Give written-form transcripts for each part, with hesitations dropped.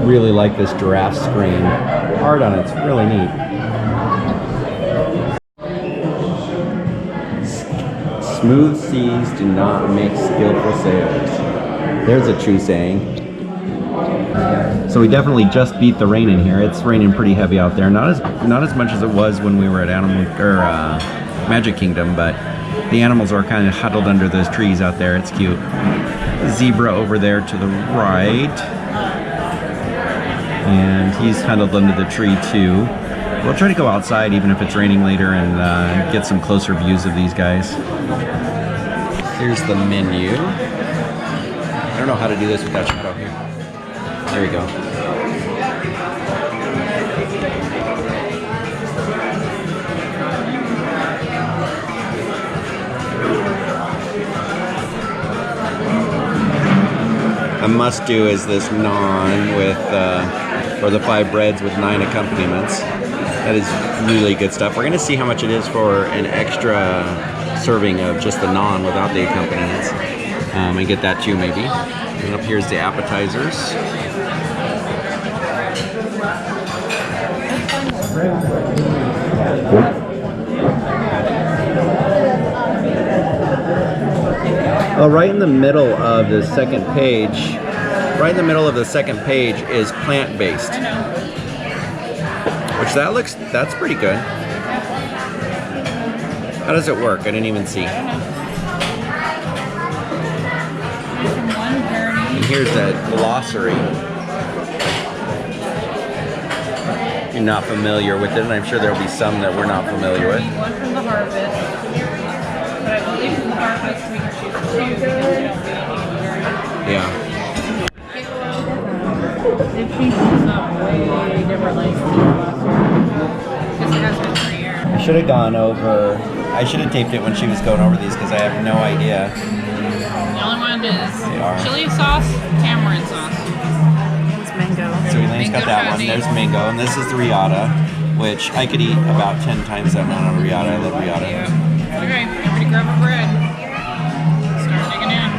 Really like this giraffe screen. Art on it's really neat. Smooth seas do not make skillful sailors. There's a true saying. So we definitely just beat the rain in here. It's raining pretty heavy out there. Not as much as it was when we were at Magic Kingdom, but the animals are kind of huddled under those trees out there. It's cute. Zebra over there to the right. And he's huddled under the tree too. We'll try to go outside even if it's raining later and get some closer views of these guys. Here's the menu. I don't know how to do this without shadow here. There we go. A must-do is this naan with, or the 5 breads with 9 accompaniments. That is really good stuff. We're gonna see how much it is for an extra serving of just the naan without the accompaniments. And get that too, maybe. And up here's the appetizers. Well, right in the middle of the second page, is plant-based. Which that's pretty good. How does it work? I didn't even see. And here's that glossary. You're not familiar with it, and I'm sure there'll be some that we're not familiar with. One from the harvest, but I believe from the harvest we can choose 2 because we don't do Yeah. it changes up way differently from last year. Because it has been for a year. I should have gone over. I should have taped it when she was going over these because I have no idea. The only one is chili sauce, tamarind sauce. It's mango. So Elaine's got that one. There's mango, and this is the riata, which I could eat about 10 times that amount of riata. I love riata. Yeah. Okay, everybody grab a bread. Start digging in.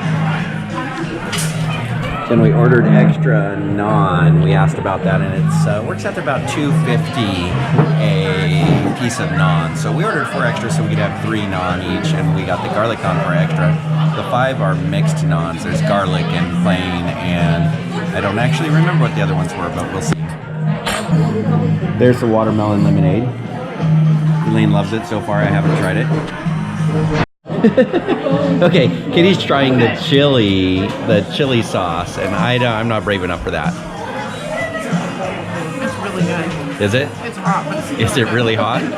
Then we ordered extra naan. We asked about that, and it works out to about $2.50 a piece of naan. So we ordered 4 extra so we could have 3 naan each, and we got the garlic naan for extra. The 5 are mixed naans. There's garlic and plain, and I don't actually remember what the other ones were, but we'll see. There's the watermelon lemonade. Elaine loves it so far. I haven't tried it. Okay, Kitty's trying the chili sauce, and I'm not brave enough for that. It's really good. Is it? It's hot, but it's Is it really hot? It's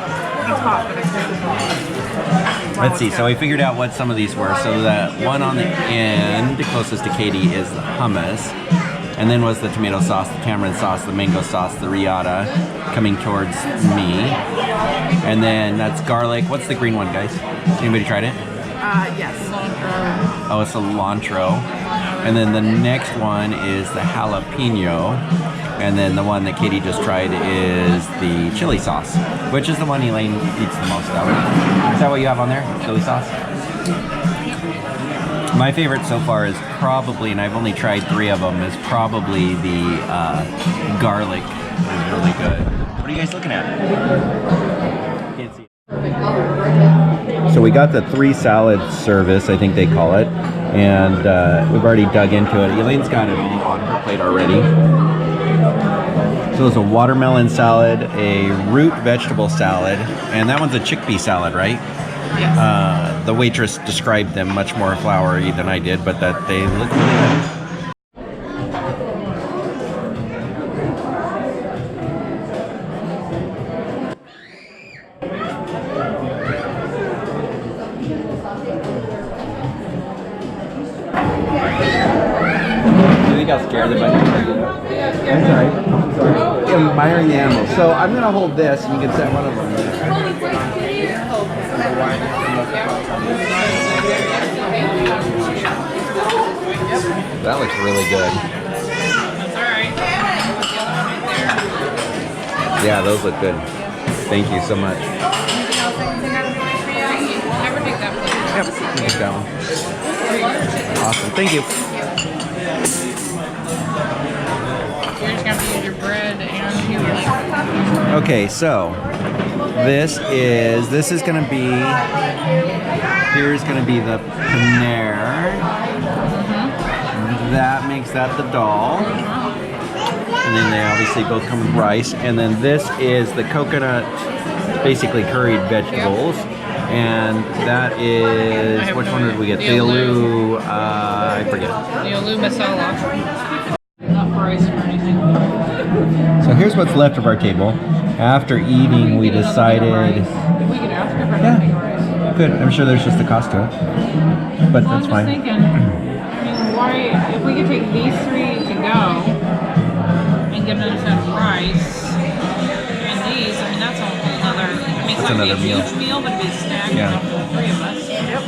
hot, but it's good. Let's see, so we figured out what some of these were. So the one on the end, closest to Katie, is the hummus. And then was the tomato sauce, the tamarind sauce, the mango sauce, the riata, coming towards me. And then that's garlic. What's the green one, guys? Anybody tried it? Yes. Oh, it's cilantro. And then the next one is the jalapeno. And then the one that Katie just tried is the chili sauce, which is the one Elaine eats the most of. Is that what you have on there? Chili sauce? My favorite so far is probably, and I've only tried 3 of them, is probably the garlic. It's really good. What are you guys looking at? Can't see. So we got the 3 salad service, I think they call it, and we've already dug into it. Elaine's got it all on her plate already. So it's a watermelon salad, a root vegetable salad, and that one's a chickpea salad, right? Yes. The waitress described them much more flowery than I did, but that they look really good. Do you think I'll scare the bunny? I'm sorry. I'm admiring the animals. So I'm going to hold this, and you can set one of them. That looks really good. That's alright. Yeah, those look good. Thank you so much. Anything else I can take out of the fridge for you? Never take that place. Yep, take that one. Awesome. Thank you. You're just gonna have to use your bread and your like. Okay, so this is gonna be, here's gonna be the paneer. That makes that the dal. And then they obviously both come with rice. And then this is the coconut, basically curried vegetables. And that is, which one did we get? The aloo, I forget. The aloo masala. Not rice or anything. So here's what's left of our table. After eating, we decided... We could ask her for nothing rice. Good. I'm sure there's just the cost to it. But that's fine. I'm just thinking, I mean, why, if we could take these 3 to go and get another set of rice, and these, I mean, that's a whole other, I mean, it's not gonna be a huge meal, but it'd be a snack for the 3 of us. Yep.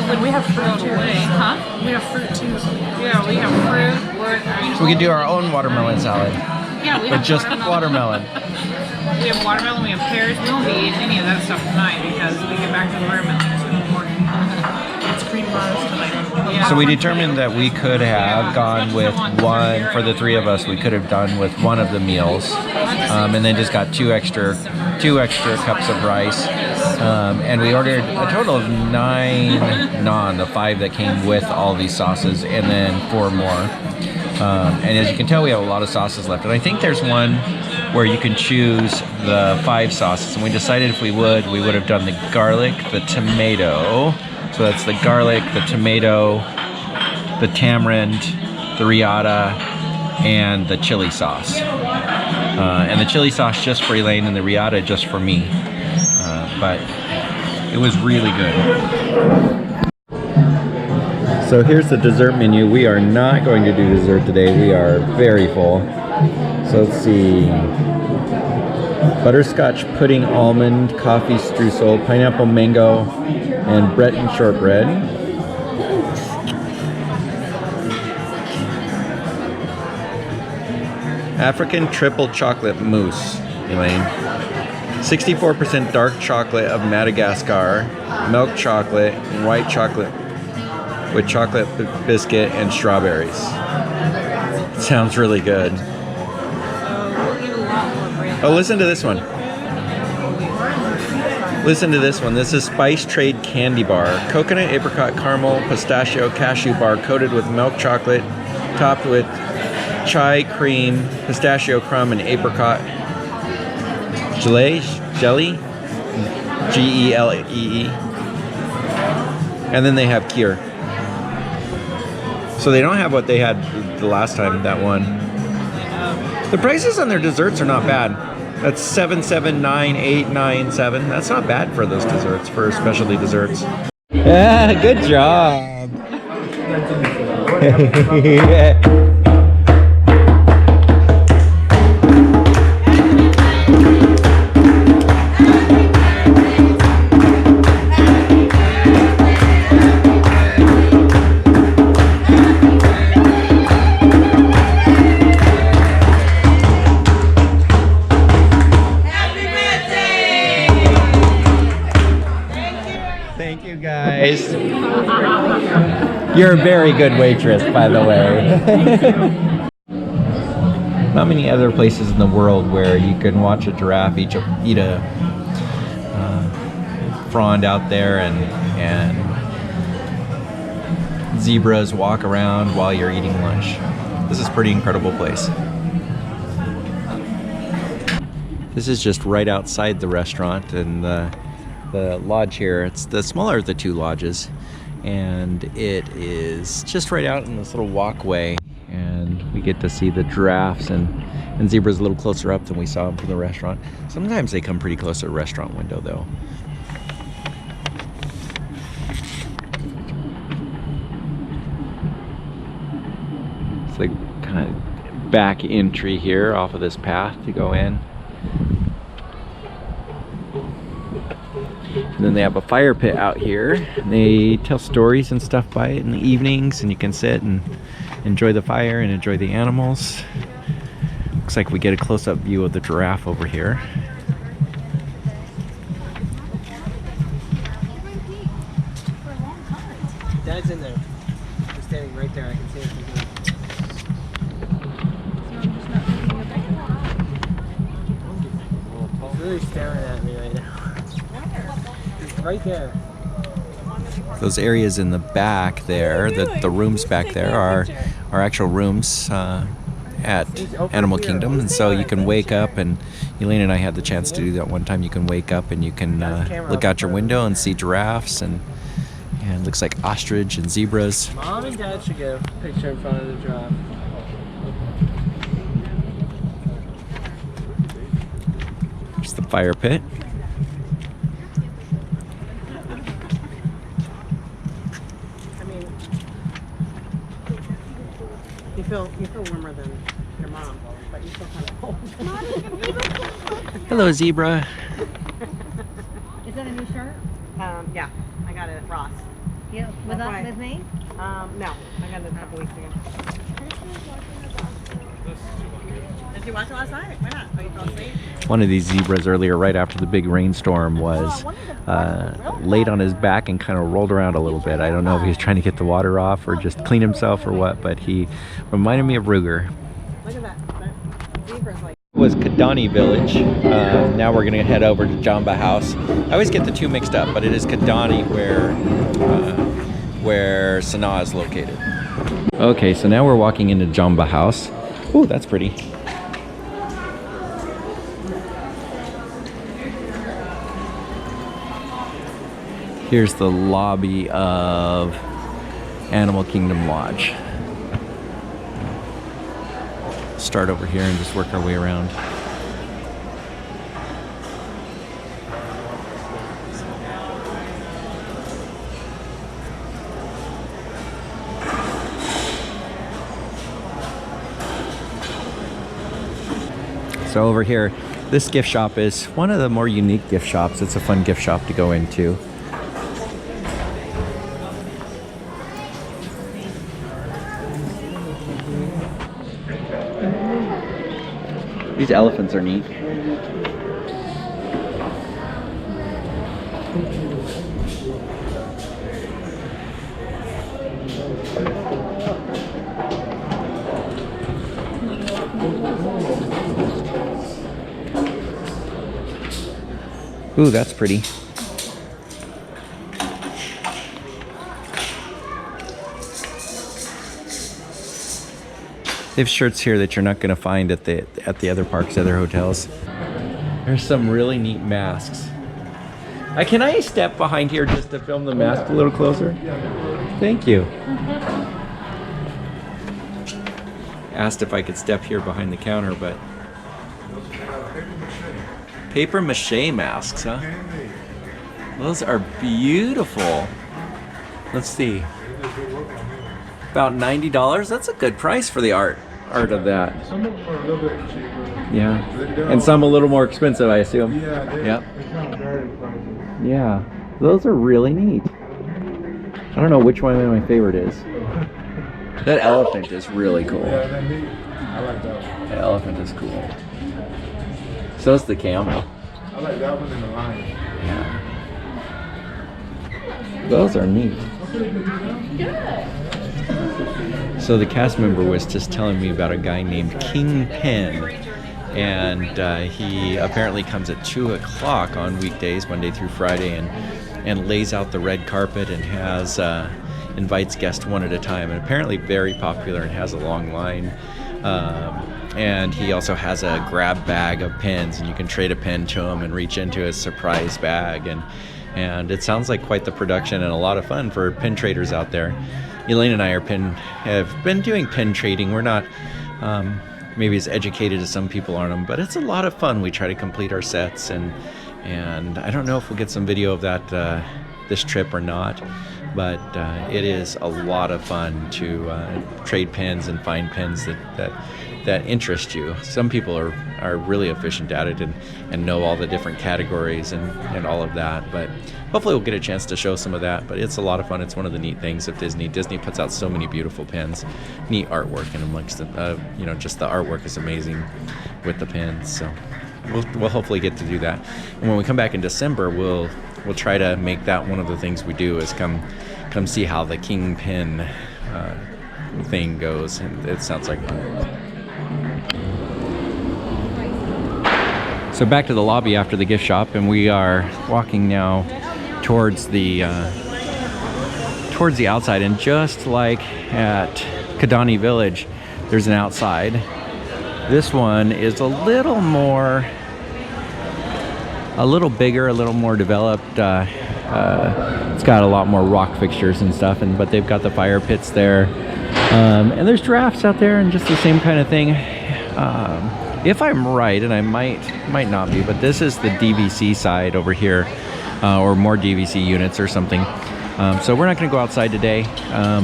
And we have fruit too. Huh? We have fruit too. Yeah, we have fruit. So we could do our own watermelon salad. Yeah, we have just watermelon. We have watermelon, we have pears. We won't be eating any of that stuff tonight because we get back to the room at like 2 in the morning. It's cream bars tonight. Yeah. So we determined that we could have gone with one, for the 3 of us, we could have done with one of the meals. And then just got two extra cups of rice. And we ordered a total of 9 naan, the 5 that came with all these sauces, and then 4 more. And as you can tell, we have a lot of sauces left. And I think there's one where you can choose the 5 sauces. And we decided if we would have done the garlic, the tomato. So that's the garlic, the tomato, the tamarind, the riata, and the chili sauce. And the chili sauce just for Elaine and the riata just for me. But it was really good. So here's the dessert menu. We are not going to do dessert today. We are very full. So let's see. Butterscotch pudding, almond, coffee streusel, pineapple mango, and Breton shortbread. African triple chocolate mousse, Elaine. 64% dark chocolate of Madagascar, milk chocolate, and white chocolate with chocolate biscuit and strawberries. Sounds really good. Oh, listen to this one. Listen to this one. This is Spice Trade Candy Bar. Coconut, apricot, caramel, pistachio, cashew bar coated with milk chocolate, topped with chai cream, pistachio crumb, and apricot jelly, G-E-L-E-E. And then they have kheer. So they don't have what they had the last time, that one. The prices on their desserts are not bad. That's 779, 897. That's not bad for those desserts, for specialty desserts. Yeah, good job. You're a very good waitress, by the way. Not many other places in the world where you can watch a giraffe eat a frond out there, and zebras walk around while you're eating lunch. This is a pretty incredible place. This is just right outside the restaurant, and the lodge here, it's the smaller of the 2 lodges, and it is just right out in this little walkway, and we get to see the giraffes and zebras a little closer up than we saw them from the restaurant. Sometimes they come pretty close to a restaurant window though. It's like kind of back entry here off of this path to go in. And then they have a fire pit out here. They tell stories and stuff by it in the evenings, and you can sit and enjoy the fire and enjoy the animals. Looks like we get a close-up view of the giraffe over here. Dad's in there. He's standing right there. I can see him. really staring at me right now. It's right there. Those areas in the back there, the rooms back there are actual rooms at Animal Kingdom, and so you can wake up, and Elaine and I had the chance to do that one time. You can wake up and you can look out your window and see giraffes and looks like ostrich and zebras. Mom and Dad should get a picture in front of the giraffe. There's the fire pit. You feel warmer than your mom, but you feel kind of cold. Hello, zebra. Is that a new shirt? Yeah, I got it at Ross. Yeah, with me? No, I got it a couple weeks ago. Did you watch it last night? Why not? Oh, you fell asleep? One of these zebras earlier, right after the big rainstorm, was laid on his back and kind of rolled around a little bit. I don't know if he was trying to get the water off or just clean himself or what, but he reminded me of Ruger. Look at that. That zebra's like... It was Kadani Village. Now we're going to head over to Jamba House. I always get the two mixed up, but it is Kadani where Sanaa is located. Okay, so now we're walking into Jamba House. Ooh, that's pretty. Here's the lobby of Animal Kingdom Lodge. Start over here and just work our way around. So over here, this gift shop is one of the more unique gift shops. It's a fun gift shop to go into. These elephants are neat. Ooh, that's pretty. They have shirts here that you're not going to find at the other parks, other hotels. There's some really neat masks. Can I step behind here just to film the mask a little closer? Thank you. Asked if I could step here behind the counter, but paper mache masks, huh? Those are beautiful. Let's see. About $90. That's a good price for the art of that. Some of them are a little bit cheaper. Yeah. And some a little more expensive, I assume. Yeah, Yep. It's not very pricey. Yeah. Those are really neat. I don't know which one my favorite is. That elephant is really cool. Yeah, they're neat. I like that one. The elephant is cool. So is the camel. I like that one and the lion. Yeah. Those are neat. So the cast member was just telling me about a guy named Kingpin, and he apparently comes at 2 o'clock on weekdays, Monday through Friday, and lays out the red carpet and has invites guests one at a time, and apparently very popular and has a long line. And he also has a grab bag of pins, and you can trade a pin to him and reach into his surprise bag, and it sounds like quite the production and a lot of fun for pin traders out there. Elaine and I have been doing pin trading. We're not maybe as educated as some people are on them, but it's a lot of fun. We try to complete our sets, and I don't know if we'll get some video of that this trip or not, but it is a lot of fun to trade pins and find pins that interest you. Some people are really efficient at it and know all the different categories and all of that, but hopefully we'll get a chance to show some of that. But it's a lot of fun. It's one of the neat things of Disney. Disney puts out so many beautiful pins, neat artwork, and amongst the just the artwork is amazing with the pins. So we'll hopefully get to do that. And when we come back in December, we'll try to make that one of the things we do is come see how the Kingpin thing goes, and it sounds like fun. So back to the lobby after the gift shop, and we are walking now towards the outside. And just like at Kidani Village, there's an outside. This one is a little bigger, a little more developed. It's got a lot more rock fixtures and stuff, but they've got the fire pits there. And there's giraffes out there and just the same kind of thing. If I'm right, and I might not be, but this is the DVC side over here, or more DVC units or something. So we're not going to go outside today,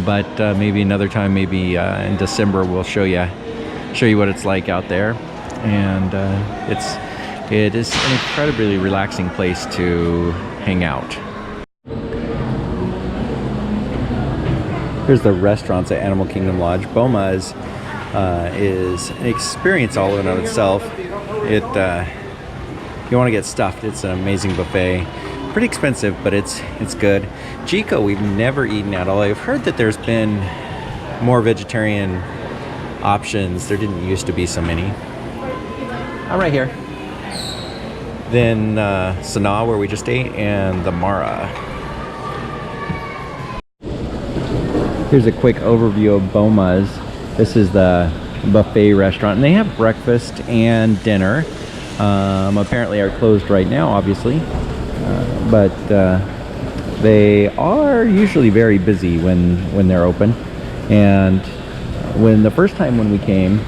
but maybe another time, maybe in December, we'll show you what it's like out there. And it is an incredibly relaxing place to hang out. Here's the restaurants at Animal Kingdom Lodge. Boma's is an experience all in of itself. You want to get stuffed. It's an amazing buffet. Pretty expensive, but it's good. Chico, we've never eaten at all. I've heard that there's been more vegetarian options. There didn't used to be so many. Oh, right here. Then Sanaa, where we just ate, and the Mara. Here's a quick overview of Boma's. This is the buffet restaurant, and they have breakfast and dinner. Apparently are closed right now, obviously, but they are usually very busy when they're open. And the first time when we came,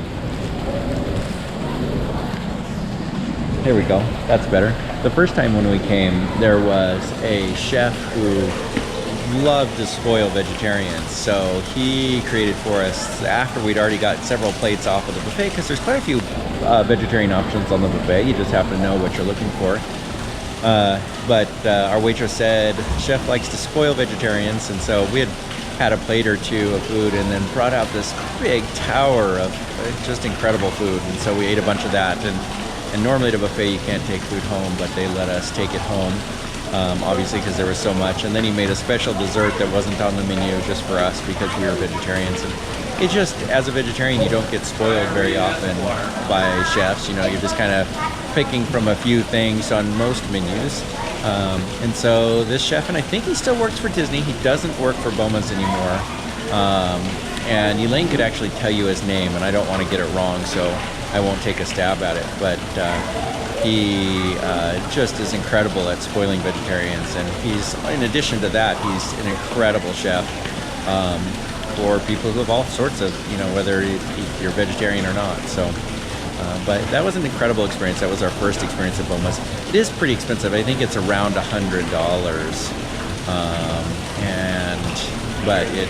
here we go, that's better. The first time when we came, there was a chef who loved to spoil vegetarians, so he created for us, after we'd already got several plates off of the buffet, because there's quite a few vegetarian options on the buffet. You just have to know what you're looking for. But our waitress said chef likes to spoil vegetarians, and so we had a plate or two of food and then brought out this big tower of just incredible food. And so we ate a bunch of that, and normally at a buffet you can't take food home, but they let us take it home. Obviously because there was so much. And then he made a special dessert that wasn't on the menu just for us because we were vegetarians. And it just, as a vegetarian, you don't get spoiled very often by chefs. You know, you're just kind of picking from a few things on most menus. And so this chef, and I think he still works for Disney. He doesn't work for Boma's anymore. And Elaine could actually tell you his name, and I don't want to get it wrong, so I won't take a stab at it. But he just is incredible at spoiling vegetarians, and he's, in addition to that, he's an incredible chef for people who have all sorts of, you know, whether you're vegetarian or not. So, but that was an incredible experience. That was our first experience at Boma's. It is pretty expensive. I think it's around $100, but it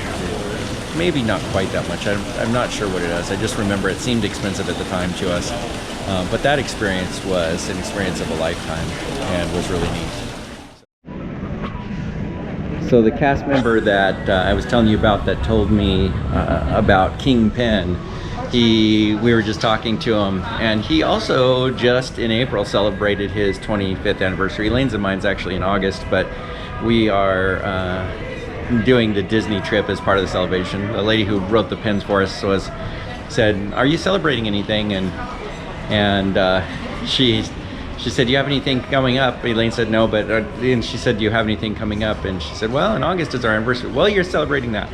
maybe not quite that much. I'm not sure what it is. I just remember it seemed expensive at the time to us. But that experience was an experience of a lifetime and was really neat. So the cast member that I was telling you about that told me about King Pen, we were just talking to him, and he also just in April celebrated his 25th anniversary. Elaine's and mine's actually in August, but we are doing the Disney trip as part of the celebration. The lady who wrote the pins for us said, "Are you celebrating anything?" And she said, "Do you have anything coming up?" Elaine said no, but and she said, "Do you have anything coming up?" And she said, "Well, in August is our anniversary." "Well, you're celebrating that."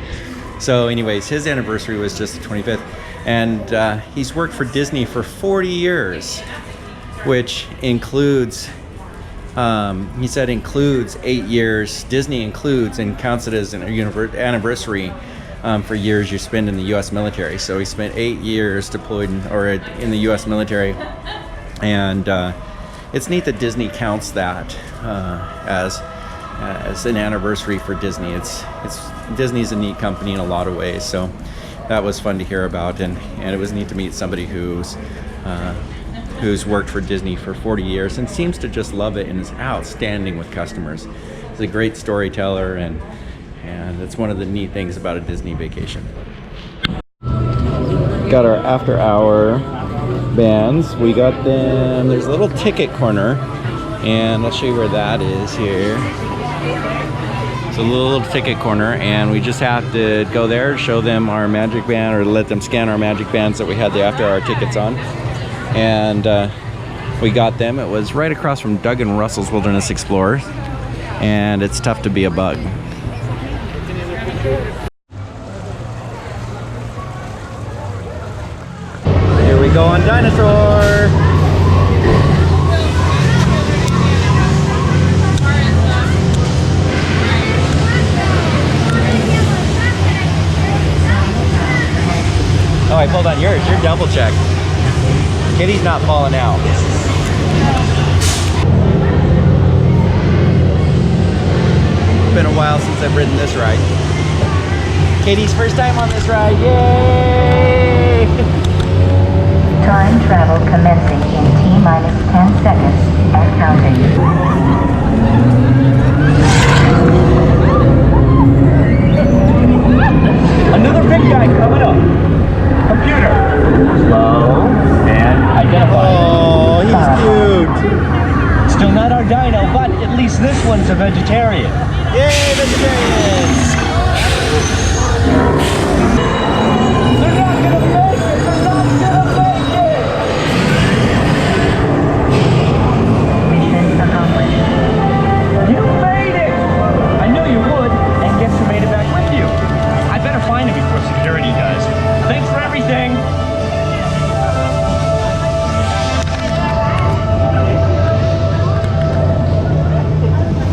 So anyways, his anniversary was just the 25th, and he's worked for Disney for 40 years, which includes, he said, includes 8 years. Disney includes and counts it as an anniversary for years you spend in the U.S. military. So he spent 8 years deployed in the U.S. military, and it's neat that Disney counts that as an anniversary for Disney. Disney's a neat company in a lot of ways, so that was fun to hear about, and it was neat to meet somebody who's worked for Disney for 40 years and seems to just love it and is outstanding with customers. He's a great storyteller, and it's one of the neat things about a Disney vacation. Got our after-hour bands. We got them. There's a little ticket corner, and I'll show you where that is here. It's a little ticket corner, and we just have to go there, show them our magic band, or let them scan our magic bands that we had the after-hour tickets on. And we got them. It was right across from Doug and Russell's Wilderness Explorers, and it's tough to be a bug. Here we go on Dinosaur. Oh, I pulled on yours. You're double checked. Kitty's not falling out. It's been a while since I've ridden this ride. Katie's first time on this ride. Yay! Time travel commencing in T-minus 10 seconds and counting. Another big guy coming up. Computer. Slow and identify. Oh, he's cute. Still not our dino, but at least this one's a vegetarian. Yay, vegetarians! They're not gonna make it! They're not gonna make it! Mission accomplished. You made it! I knew you would, and guess who made it back with you? I better find him before security does. Thanks for everything!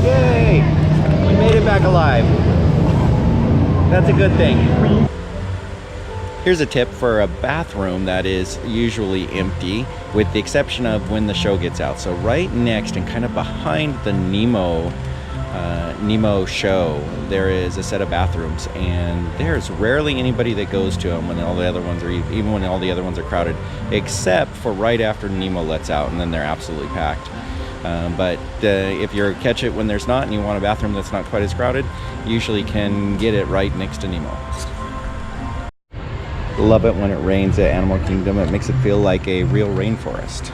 Yay! We made it back alive. That's a good thing. Here's a tip for a bathroom that is usually empty, with the exception of when the show gets out. So right next and kind of behind the Nemo show, there is a set of bathrooms, and there's rarely anybody that goes to them when all the other ones are, even when all the other ones are crowded, except for right after Nemo lets out, and then they're absolutely packed. But if you catch it when there's not, and you want a bathroom that's not quite as crowded, you usually can get it right next to Nemo. Love it when it rains at Animal Kingdom. It makes it feel like a real rainforest.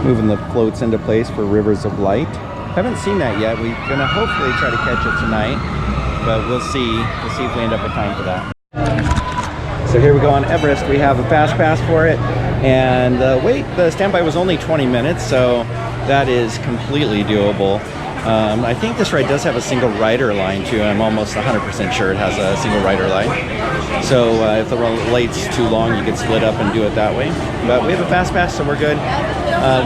Moving the floats into place for Rivers of Light. Haven't seen that yet. We're gonna hopefully try to catch it tonight, but we'll see. We'll see if we end up with time for that. So here we go on Everest. We have a fast pass for it, and the standby was only 20 minutes, so that is completely doable. I think this ride does have a single rider line too. I'm almost 100% sure it has a single rider line. So if the late's too long, you can split up and do it that way. But we have a fast pass, so we're good.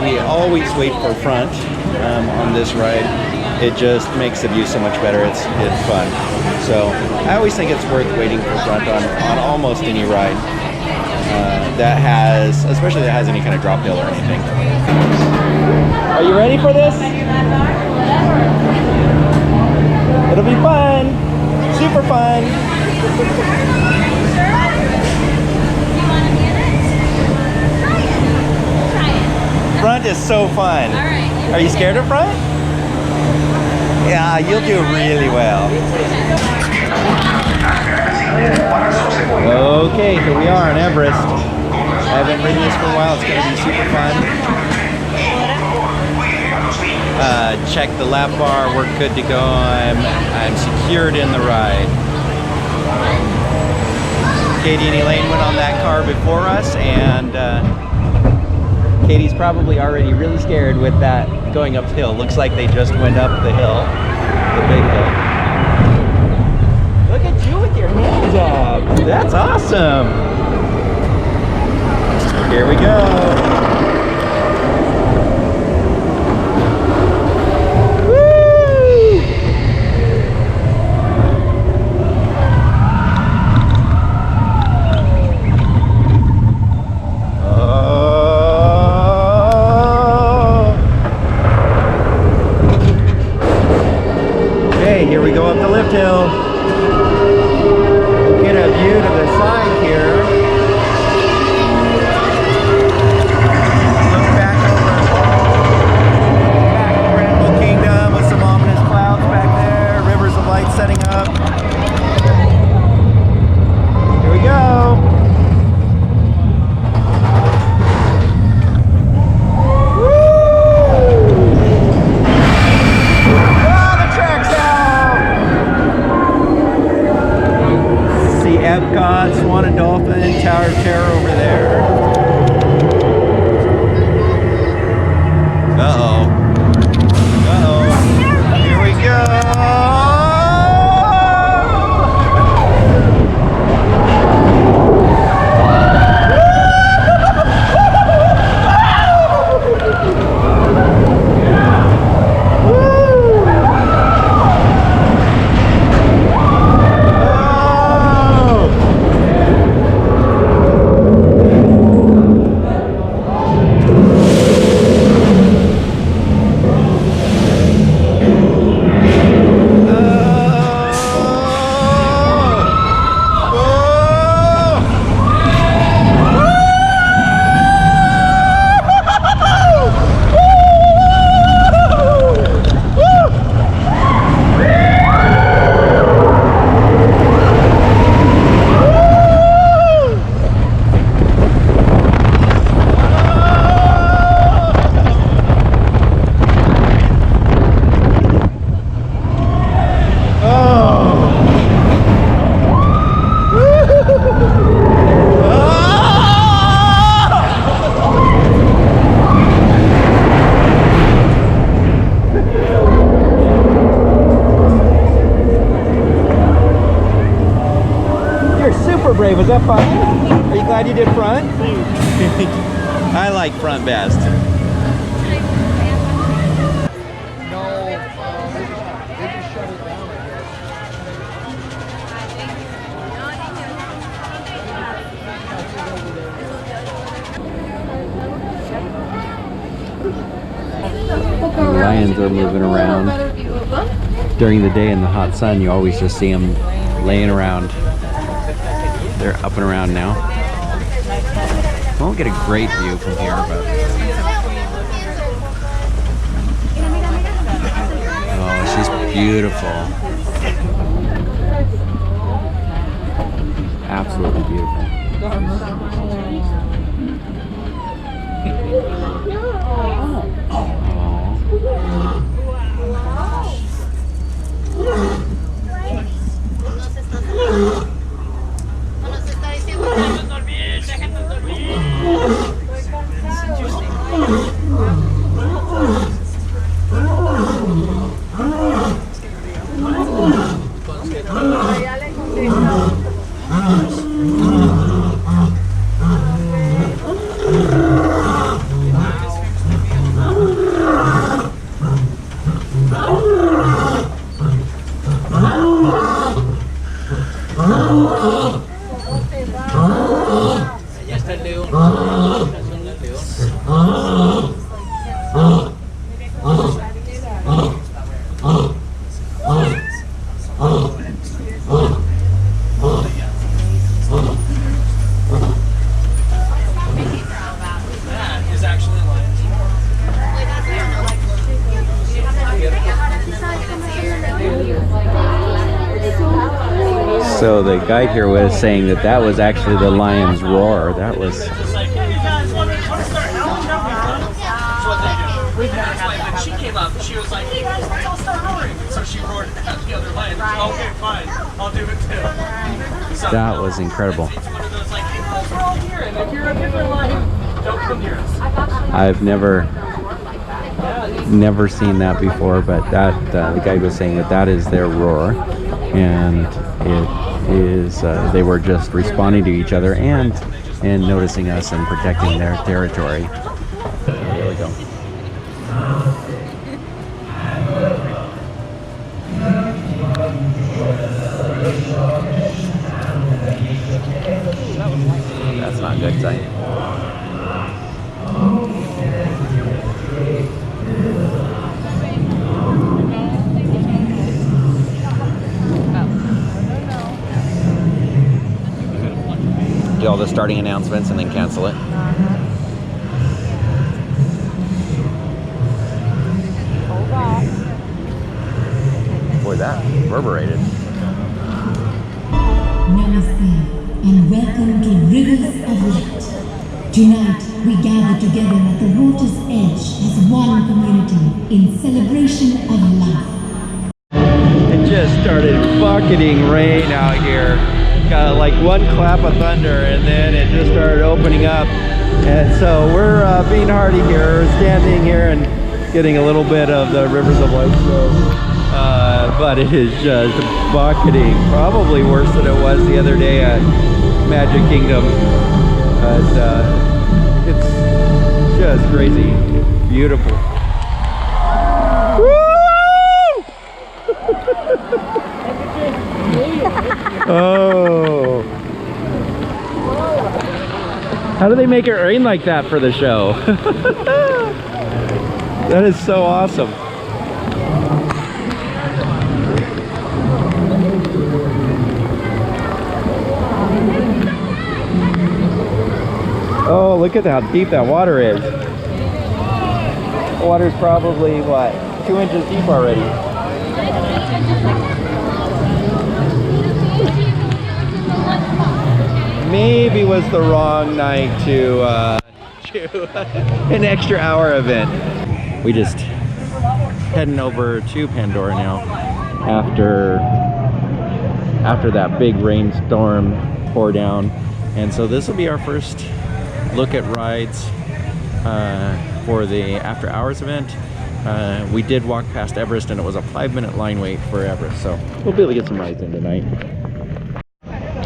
We always wait for front on this ride. It just makes the view so much better. It's fun. So I always think it's worth waiting for front on almost any ride especially that has any kind of drop hill or anything. Are you ready for this? It'll be fun. Super fun. Front is so fun. Are you scared of front? Yeah, you'll do really well. Okay, here we are on Everest. I haven't ridden this for a while. It's going to be super fun. Check the lap bar. We're good to go. I'm secured in the ride. Katie and Elaine went on that car before us, and Katie's probably already really scared with that going uphill. Looks like they just went up the hill, the big hill. Look at you with your hands up. That's awesome. Here we go. Here we go up the lift hill. Get a view to the side here. like front best. The lions are moving around. During the day in the hot sun, you always just see them laying around. They're up and around now. I won't get a great view from here, but... Oh, she's beautiful. Absolutely beautiful. So the guide here was saying that that was actually the lion's roar. That was... She came up, she was like, "Hey guys, let's all start roaring." So she roared at the other lion. Okay, fine, I'll do it too. So That was incredible. It's one of those like, "Hey guys, we're all here, and if you're a different lion, don't come near us." I've never seen that before, but that the guide was saying that that is their roar, and it is they were just responding to each other and noticing us and protecting their territory. There we go. That's not a good sign. Do all the starting announcements and then cancel it. Boy, that reverberated. Namaste and welcome to Rivers of Light. Tonight we gather together at the water's edge as one community in celebration of life. It just started bucketing rain out here. Got like one clap of thunder and then it just started opening up. And so we're being hardy here, standing here and getting a little bit of the Rivers of Light show. But it is just bucketing, probably worse than it was the other day at Magic Kingdom. It's just crazy, beautiful. Woo! Oh. How do they make it rain like that for the show? That is so awesome. Oh, look at how deep that water is. The water's probably, what, 2 inches deep already. Maybe was the wrong night to an extra hour event. We just heading over to Pandora now after that big rainstorm pour down, and so this will be our first look at rides for the after hours event. We did walk past Everest and it was a 5-minute line wait for Everest, so we'll be able to get some rides in tonight.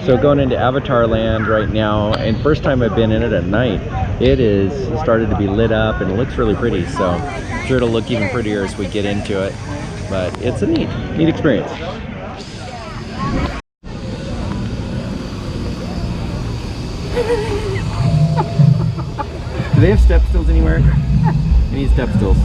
So going into Avatar Land right now, and first time I've been in it at night. It is started to be lit up and it looks really pretty, so I'm sure it'll look even prettier as we get into it. But it's a neat experience. Do they have step stools anywhere? I need step stools.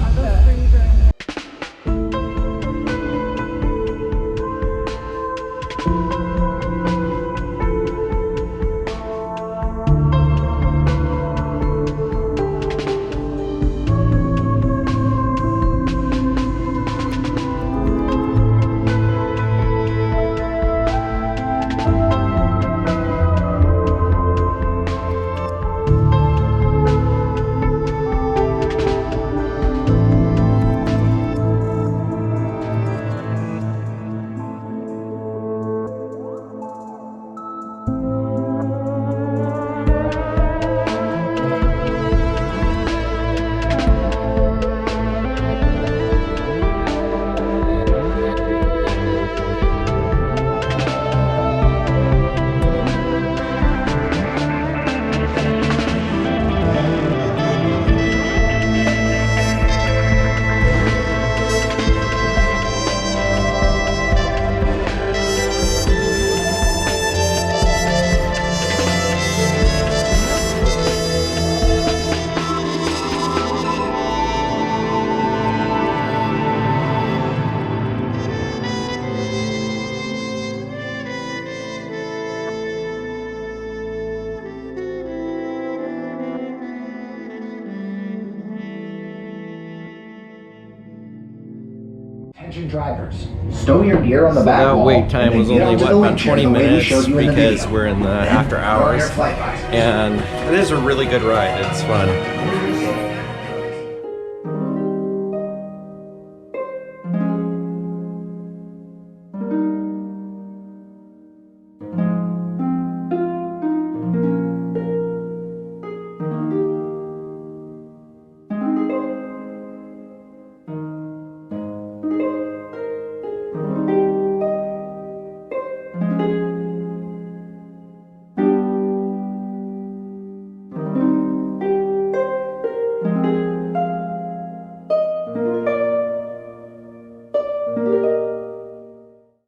Attention drivers, stow your gear on the back that wall. wait time and was then get only onto what, the about link chair 20 the way we minutes showed you in the because video. we're in the Then after put on your hours, flight visor. and it is a really good ride. It's fun.